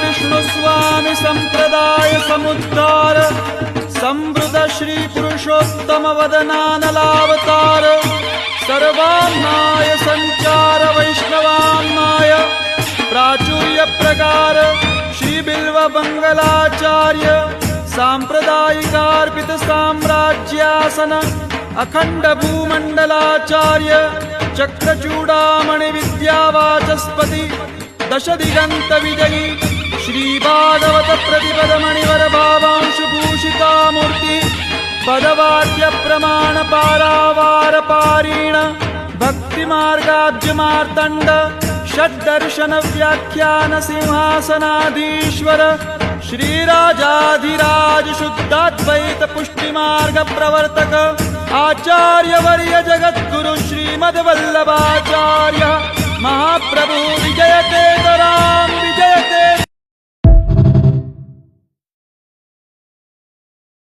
विष्णु स्वामी संप्रदाय समुद्धार संवृत श्री पुरुषोत्तम वदनानलावतार सर्वान्नाय संचार वैष्णवान्नाय प्राचुर्य प्रकार श्री बिल्व मंगलाचार्य सांप्रदायिकार्पित साम्राज्यासन अखंड भूमंडलाचार्य चक्रचूडामणि विद्यावाचस्पति दश दिगंत विजयी श्री भागवत प्रतिपद मणिवर भावांशु भूषिता मूर्ति पदवाक्य प्रमाण पारावार पारीण भक्ति मार्गाब्ज मार्तंड षड्दर्शन व्याख्यान सिंहासनाधीश्वर श्रीराजाधिराज शुद्धाद्वैत पुष्टि मार्ग प्रवर्तक आचार्य वर्य जगद्गुरु श्रीमद्वल्लभाचार्य महाप्रभु विजयते